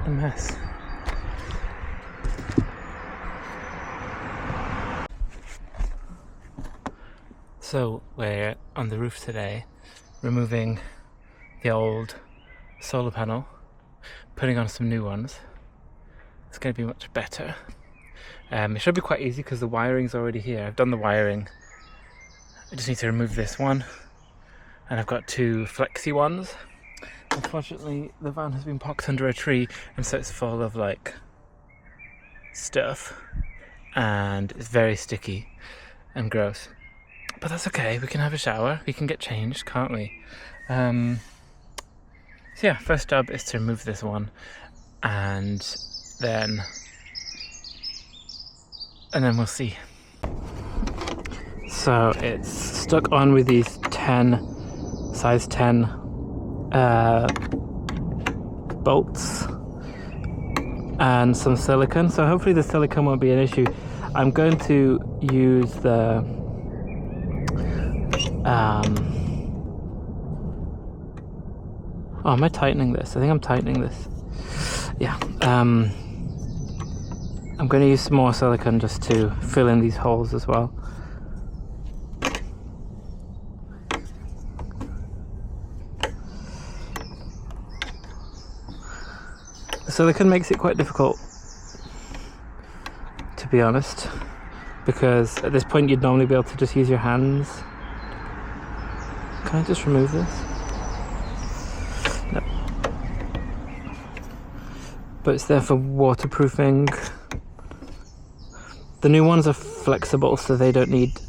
a mess. So we're on the roof today, removing the old solar panel, putting on some new ones. It's going to be much better. It should be quite easy because the wiring's already here. I've done the wiring. I just need to remove this one, and I've got two flexi ones. Unfortunately, the van has been parked under a tree, and so it's full of like stuff, and it's very sticky and gross. But that's okay, we can have a shower, we can get changed, can't we? So yeah, first job is to remove this one, and then we'll see. So it's stuck on with these size 10 bolts and some silicone, so hopefully the silicone won't be an issue. I'm going to use the oh, am I tightening this? I think I'm tightening this. Yeah. I'm going to use some more silicone just to fill in these holes as well. The silicone makes it quite difficult, to be honest, because at this point you'd normally be able to just use your hands. Can I just remove this? No. But it's there for waterproofing. The new ones are flexible, so they don't need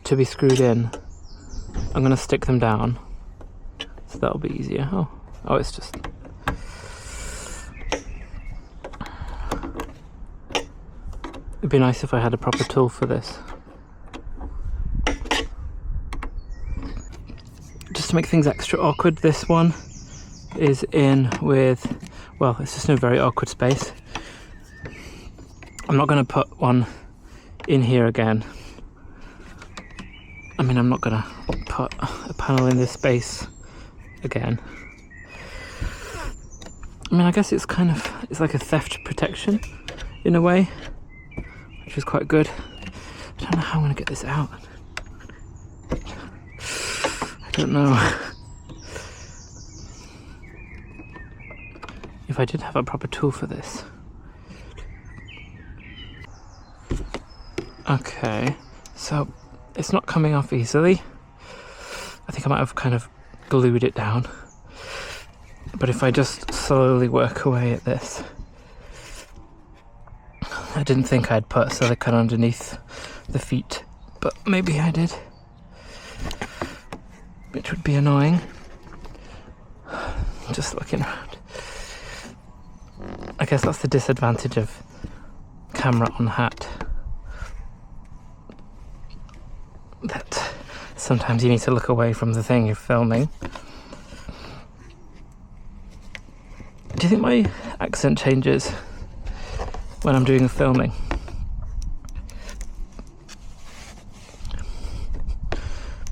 to be screwed in. I'm going to stick them down, so that'll be easier. Oh, it's just... It'd be nice if I had a proper tool for this. Just to make things extra awkward, this one is in with, well, it's just in a very awkward space. I'm not going to put one in here again. I mean, I'm not going to put a panel in this space again. I mean, I guess it's like a theft protection in a way, which is quite good. I don't know how I'm going to get this out. I don't know. If I did have a proper tool for this. Okay, so it's not coming off easily. I think I might have kind of glued it down. But if I just slowly work away at this. I didn't think I'd put silicone underneath the feet, but maybe I did. Which would be annoying. Just looking around. I guess that's the disadvantage of camera on hat. That sometimes you need to look away from the thing you're filming. Do you think my accent changes when I'm doing the filming?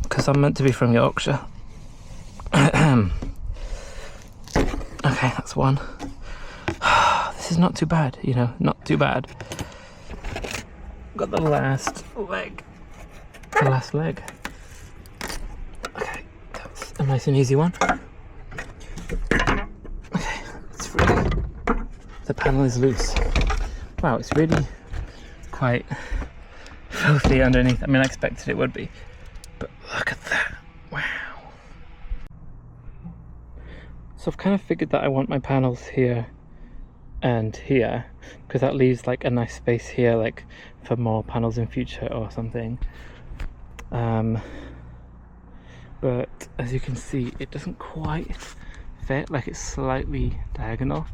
Because I'm meant to be from Yorkshire. Okay, that's one. This is not too bad, you know, not too bad. Got the last leg. The last leg. Okay, that's a nice and easy one. Okay, it's free. The panel is loose. Wow, it's really quite filthy underneath. I mean, I expected it would be, but look at that. Wow. So I've kind of figured that I want my panels here and here, because that leaves like a nice space here, like for more panels in future or something. But as you can see, it doesn't quite fit. Like, it's slightly diagonal,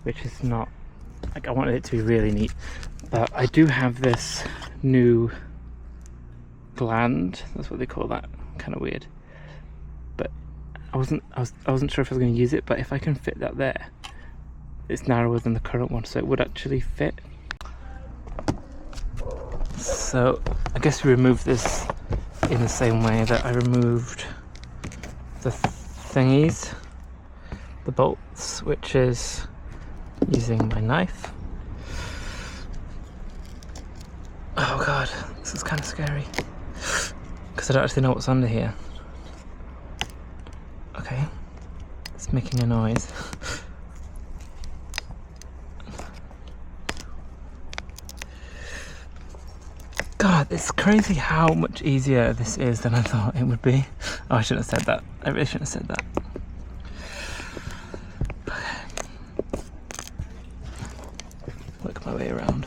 which is not, like, I wanted it to be really neat. But I do have this new gland, that's what they call that, kind of weird. But I wasn't sure if I was going to use it, but if I can fit that there, it's narrower than the current one, so it would actually fit. So I guess we remove this in the same way that I removed the thingies, the bolts, which is using my knife. Oh god, this is kind of scary because I don't actually know what's under here. Okay, it's making a noise. God, it's crazy how much easier this is than I thought it would be. Oh, I shouldn't have said that. I really shouldn't have said that. Okay. Work my way around.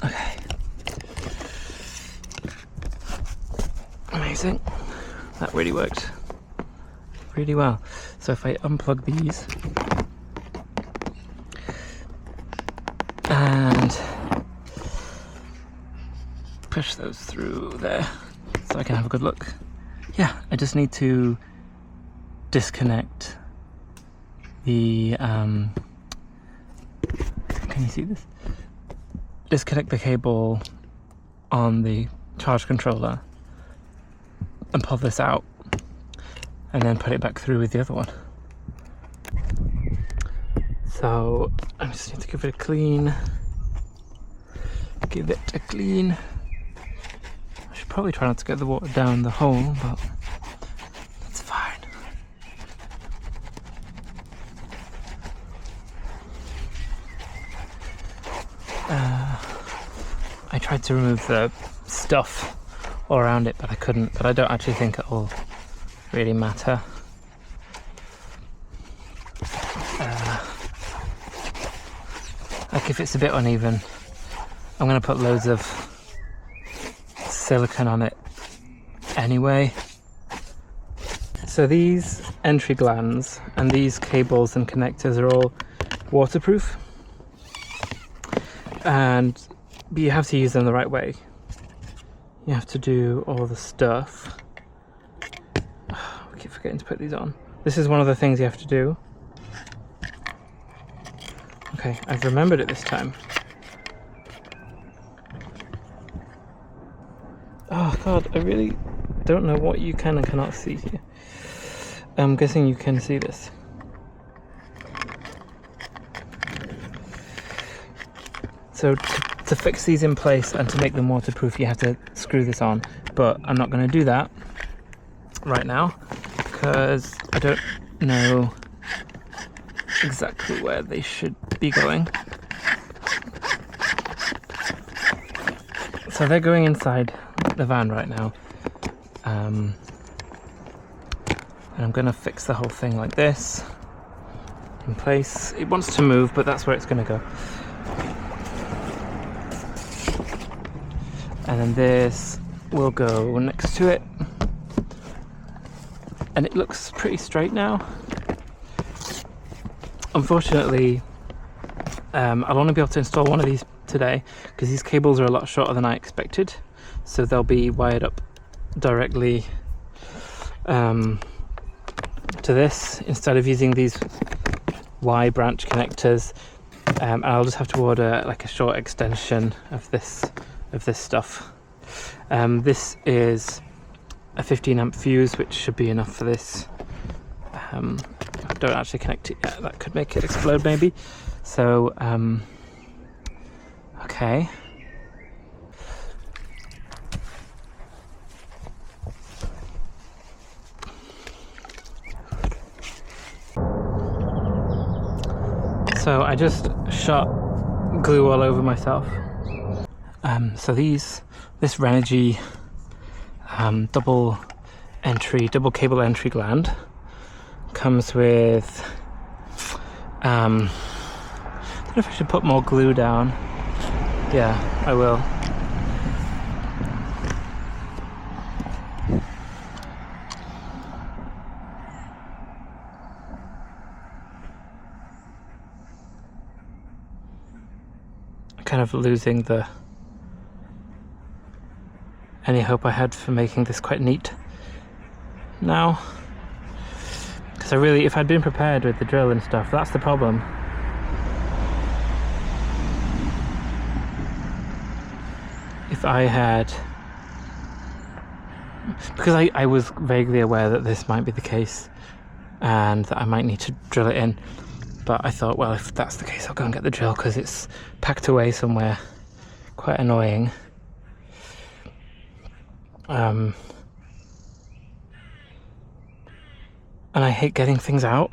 Okay. Amazing. That really worked really well. So if I unplug these and push those through there so I can have a good look. Yeah, I just need to disconnect the can you see this? Disconnect the cable on the charge controller and pull this out and then put it back through with the other one. So I just need to give it a clean. Give it a clean. I should probably try not to get the water down the hole, but that's fine. I tried to remove the stuff all around it, but I couldn't. But I don't actually think it'll really matter. Like if it's a bit uneven, I'm going to put loads of silicone on it anyway. So these entry glands and these cables and connectors are all waterproof, but you have to use them the right way. You have to do all the stuff. We keep forgetting to put these on. This is one of the things you have to do. Okay, I've remembered it this time. Oh god, I really don't know what you can and cannot see here. I'm guessing you can see this. So to fix these in place and to make them waterproof, you have to screw this on. But I'm not going to do that right now because I don't know exactly where they should be going. So they're going inside the van right now. And I'm going to fix the whole thing like this in place. It wants to move, but that's where it's going to go. And then this will go next to it. And it looks pretty straight now. Unfortunately, I'll only be able to install one of these today because these cables are a lot shorter than I expected. So they'll be wired up directly to this instead of using these Y branch connectors. And I'll just have to order like a short extension of this stuff. This is a 15 amp fuse, which should be enough for this. I don't actually connect it yet. That could make it explode maybe. So okay. So I just shot glue all over myself. So this Renogy double cable entry gland comes with I don't know if I should put more glue down. Yeah, I will. Kind of losing any hope I had for making this quite neat now, because if I'd been prepared with the drill and stuff, that's the problem. if I had... Because I was vaguely aware that this might be the case and that I might need to drill it in. But I thought, well, if that's the case, I'll go and get the drill because it's packed away somewhere. Quite annoying. And I hate getting things out.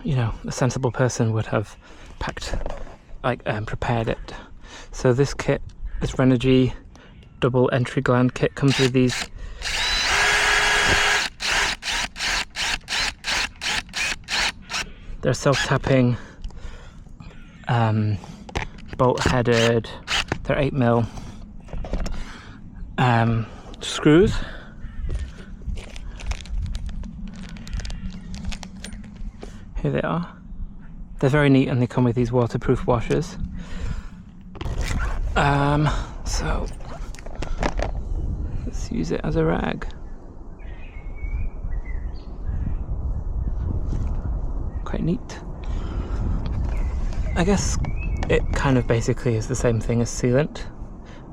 You know, a sensible person would have packed, like, prepared it. So this kit, this Renogy double entry gland kit, comes with these they're self-tapping, bolt-headed, they're 8mm screws. Here they are. They're very neat and they come with these waterproof washers. So let's use it as a rag. Quite neat. I guess it kind of basically is the same thing as sealant,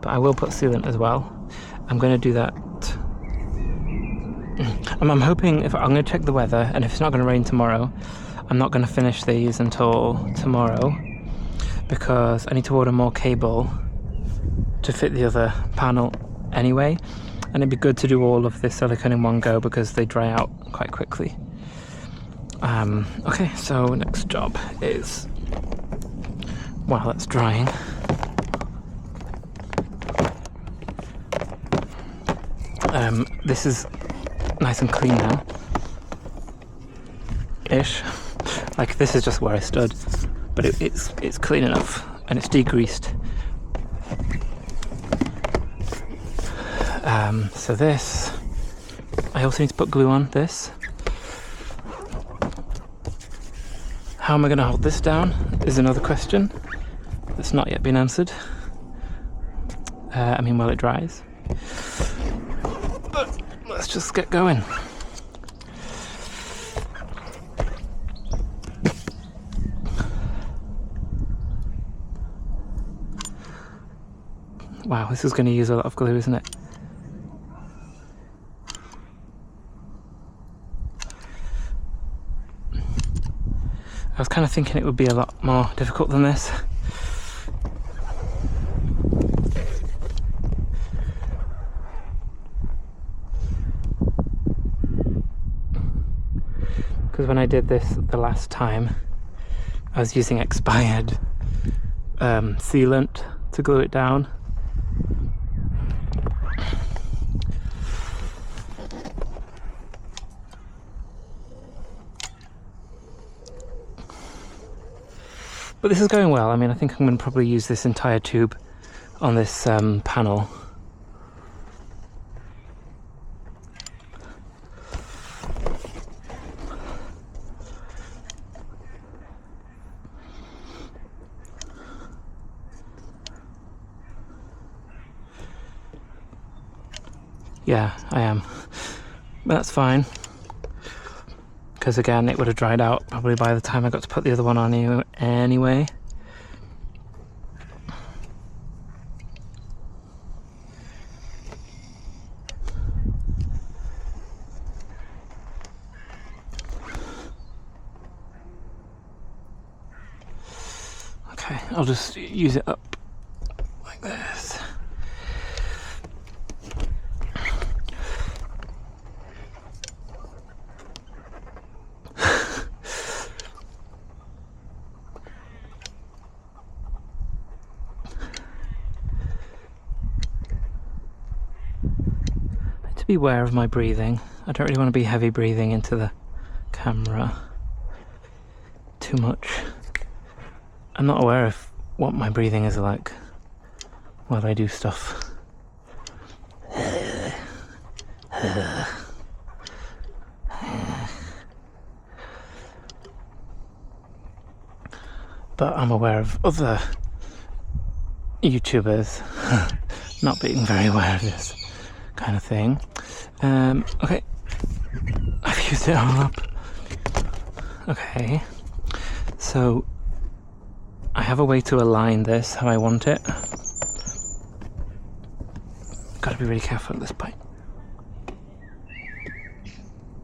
but I will put sealant as well. I'm going to do that. I'm hoping, I'm going to check the weather, and if it's not going to rain tomorrow, I'm not going to finish these until tomorrow because I need to order more cable to fit the other panel anyway, and it'd be good to do all of this silicone in one go because they dry out quite quickly. Okay, so next job is, while that's drying, this is nice and clean now ish. Like, this is just where I stood, but it's clean enough and it's degreased. So this, I also need to put glue on this. How am I going to hold this down is another question that's not yet been answered. I mean, while it dries. But let's just get going. Wow, this is going to use a lot of glue, isn't it? I was kind of thinking it would be a lot more difficult than this. Because when I did this the last time, I was using expired sealant to glue it down. But this is going well. I mean, I think I'm going to probably use this entire tube on this panel. Yeah, I am. But that's fine. Because again, it would have dried out probably by the time I got to put the other one on anyway. Okay, I'll just use it up like this. To be aware of my breathing. I don't really want to be heavy breathing into the camera too much. I'm not aware of what my breathing is like while I do stuff. but I'm aware of other YouTubers not being very aware of this kind of thing. Okay, I've used it all up. Okay, so I have a way to align this how I want it. Gotta be really careful at this point,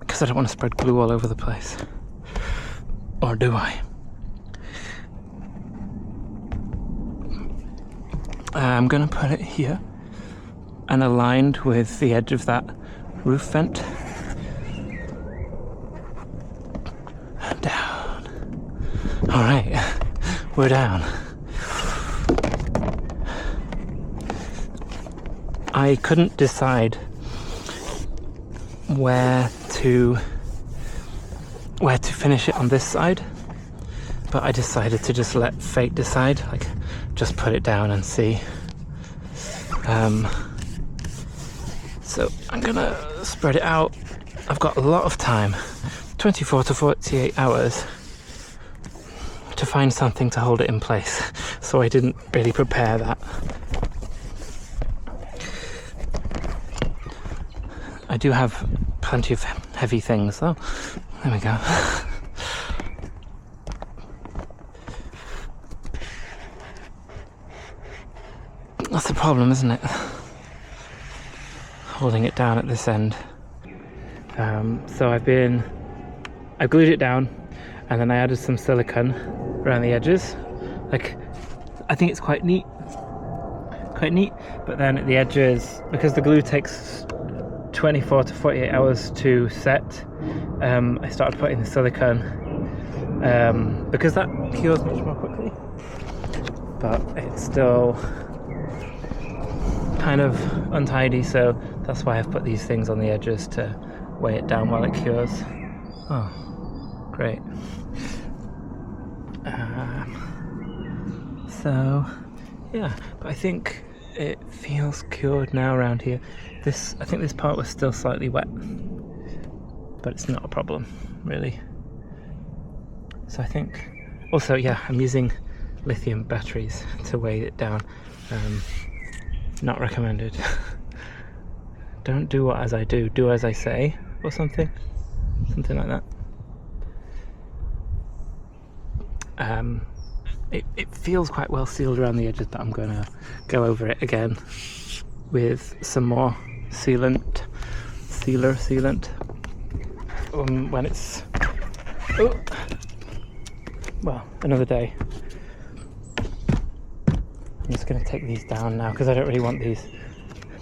because I don't want to spread glue all over the place. Or do I? I'm gonna put it here and aligned with the edge of that roof vent. And down. Alright, we're down. I couldn't decide where to finish it on this side, but I decided to just let fate decide, like just put it down and see. So I'm gonna spread it out. I've got a lot of time, 24 to 48 hours, to find something to hold it in place, so I didn't really prepare that. I do have plenty of heavy things though. There we go. That's the problem, isn't it? Holding it down at this end. So I glued it down, and then I added some silicone around the edges. Like, I think it's quite neat. But then at the edges, because the glue takes 24 to 48 hours to set, I started putting the silicone because that cures much more quickly, but it's still kind of untidy, so that's why I've put these things on the edges to weigh it down while it cures. Oh, great. So yeah, but I think it feels cured now around here. I think this part was still slightly wet, but it's not a problem really. So I think also, yeah, I'm using lithium batteries to weigh it down. Not recommended. Don't do what as I do, do as I say, or something like that. It feels quite well sealed around the edges, but I'm gonna go over it again with some more sealant when it's another day. I'm just going to take these down now because I don't really want these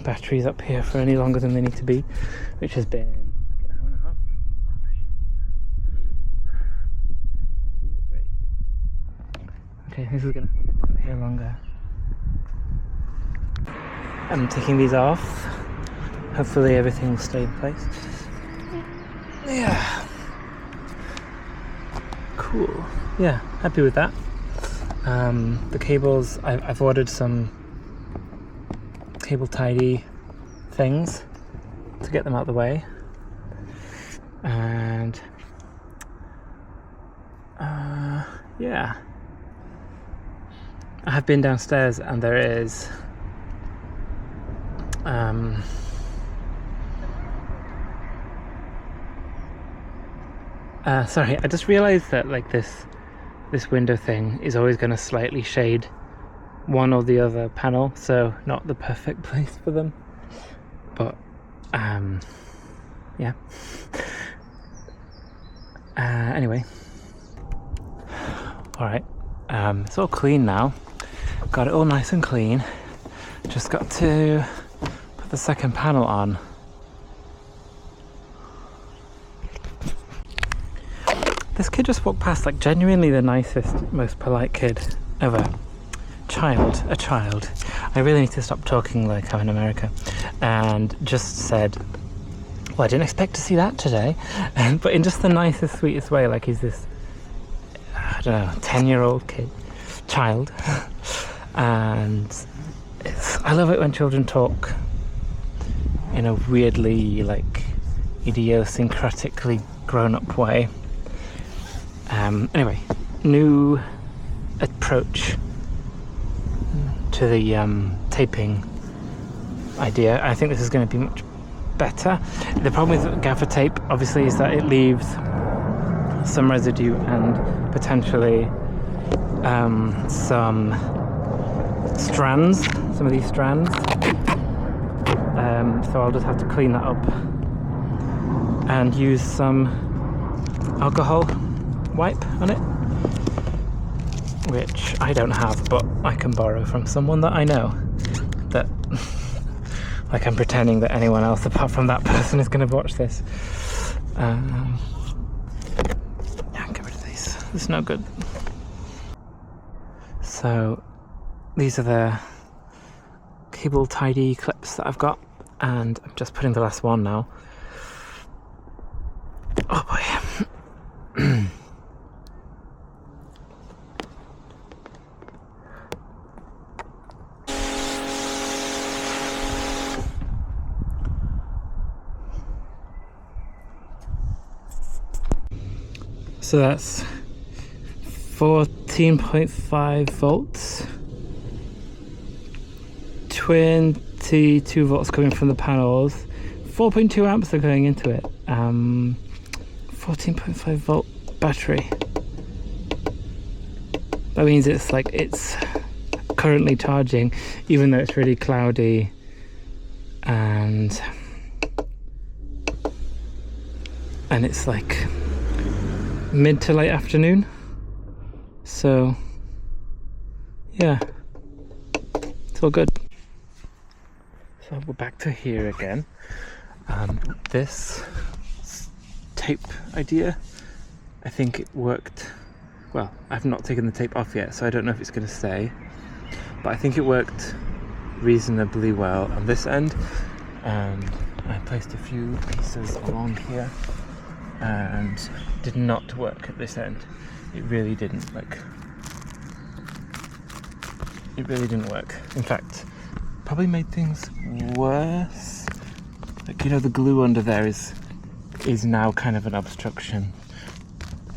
batteries up here for any longer than they need to be, which has been like an hour and a half. Great. Okay, this is going to stay here longer. I'm taking these off. Hopefully everything will stay in place. Yeah. Cool. Yeah, happy with that. The cables, I've ordered some cable tidy things to get them out of the way. And yeah. I have been downstairs and there is sorry, I just realized that like this window thing is always going to slightly shade one or the other panel, so not the perfect place for them, but yeah. Anyway, alright, it's all clean now, got it all nice and clean, just got to put the second panel on. This kid just walked past, like genuinely the nicest, most polite kid ever. A child. I really need to stop talking like I'm in America. And just said, well, I didn't expect to see that today. But in just the nicest, sweetest way, like he's this, I don't know, 10-year-old child. And I love it when children talk in a weirdly, like, idiosyncratically grown-up way. Anyway, new approach to the taping idea. I think this is going to be much better. The problem with gaffer tape obviously is that it leaves some residue and potentially some of these strands, so I'll just have to clean that up and use some alcohol wipe on it, which I don't have, but I can borrow from someone that I know. That like I'm pretending that anyone else apart from that person is going to watch this. Yeah, get rid of these. It's no good. So these are the cable tidy clips that I've got, and I'm just putting the last one now. Oh boy. So that's 14.5 volts, 22 volts coming from the panels, 4.2 amps are going into it, 14.5 volt battery. That means it's currently charging, even though it's really cloudy and it's like mid to late afternoon. So yeah, it's all good. So we're back to here again. This tape idea, I think it worked well. I've not taken the tape off yet, so I don't know if it's going to stay, but I think it worked reasonably well on this end. I placed a few pieces along here and did not work at this end. It really didn't, it really didn't work. In fact, probably made things worse. The glue under there is now kind of an obstruction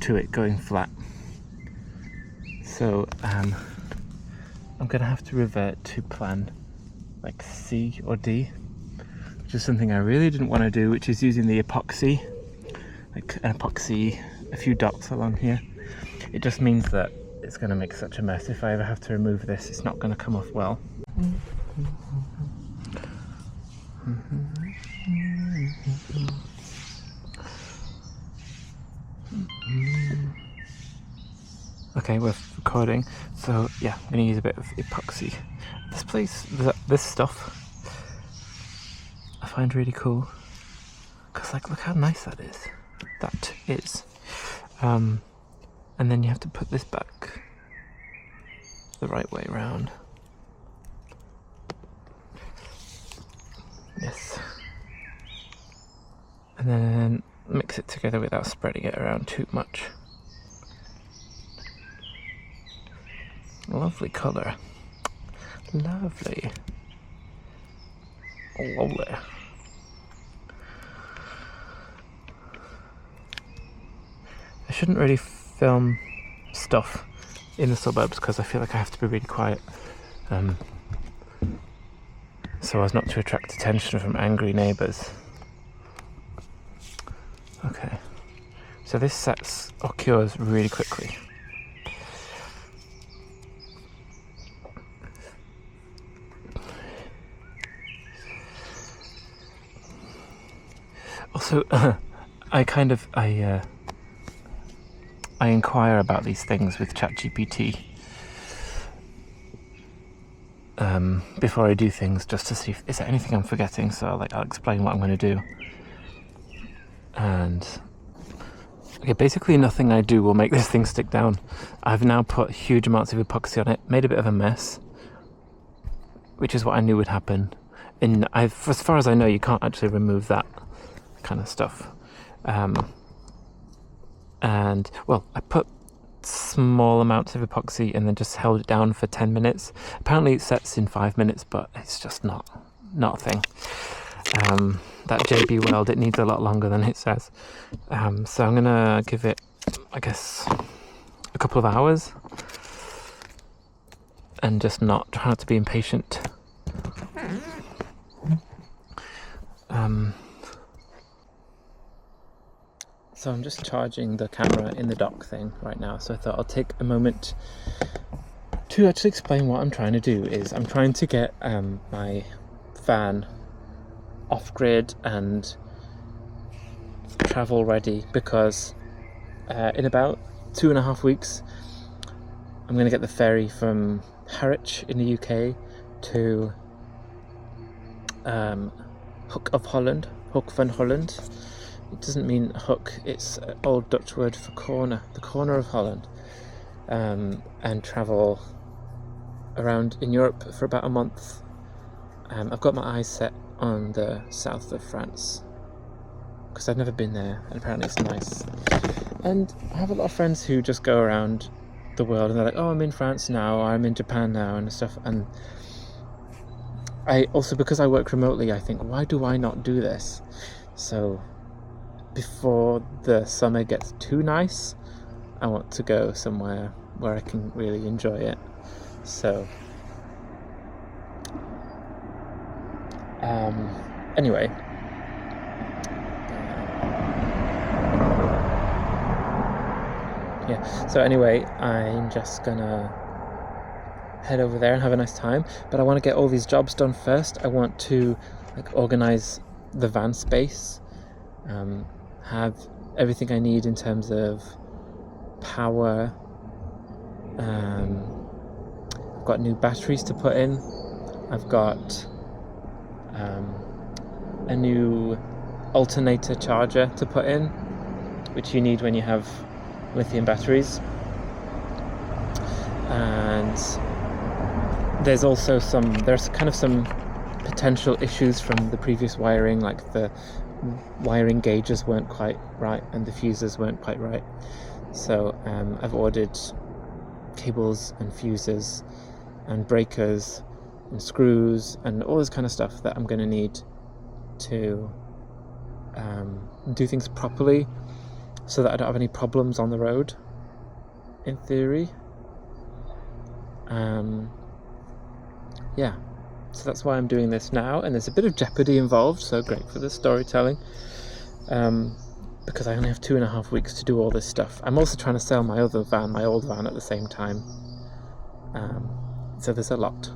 to it going flat. So I'm gonna have to revert to plan C or D, which is something I really didn't want to do, which is using the epoxy, a few dots along here. It just means that it's going to make such a mess. If I ever have to remove this, it's not going to come off well. Okay, we're recording, so yeah, I'm going to use a bit of epoxy. This stuff I find really cool, because look how nice that is. That is. And then you have to put this back the right way around. Yes. And then mix it together without spreading it around too much. Lovely colour. Lovely. Lovely. I shouldn't really film stuff in the suburbs because I feel like I have to be really quiet, so as not to attract attention from angry neighbours. Okay, so this sets or cures really quickly. Also, I inquire about these things with ChatGPT before I do things, just to see if is there anything I'm forgetting. So I'll explain what I'm going to do. And okay, basically nothing I do will make this thing stick down. I've now put huge amounts of epoxy on it, made a bit of a mess, which is what I knew would happen. And as far as I know, you can't actually remove that kind of stuff. And well, I put small amounts of epoxy and then just held it down for 10 minutes. Apparently it sets in 5 minutes, but it's just not a thing. That JB Weld, it needs a lot longer than it says. So I'm gonna give it, I guess, a couple of hours and just try not to be impatient. So I'm just charging the camera in the dock thing right now, so I thought I'll take a moment to actually explain what I'm trying to do. I'm trying to get my van off-grid and travel ready, because in about 2.5 weeks I'm going to get the ferry from Harwich in the UK to Hook van Holland. It doesn't mean hook, it's an old Dutch word for corner, the corner of Holland, and travel around in Europe for about a month. I've got my eyes set on the south of France because I've never been there, and apparently it's nice. And I have a lot of friends who just go around the world and they're like, oh, I'm in France now, or I'm in Japan now and stuff. And I also, because I work remotely, I think, why do I not do this? So before the summer gets too nice, I want to go somewhere where I can really enjoy it. So anyway, I'm just gonna head over there and have a nice time, but I want to get all these jobs done first. I want to organize the van space, have everything I need in terms of power. I've got new batteries to put in. I've got a new alternator charger to put in, which you need when you have lithium batteries. And there's also some potential issues from the previous wiring, like the wiring gauges weren't quite right and the fuses weren't quite right. So I've ordered cables and fuses and breakers and screws and all this kind of stuff that I'm going to need to do things properly, so that I don't have any problems on the road, in theory. So that's why I'm doing this now, and there's a bit of jeopardy involved, so great for the storytelling, because I only have 2.5 weeks to do all this stuff. I'm also trying to sell my old van at the same time, so there's a lot.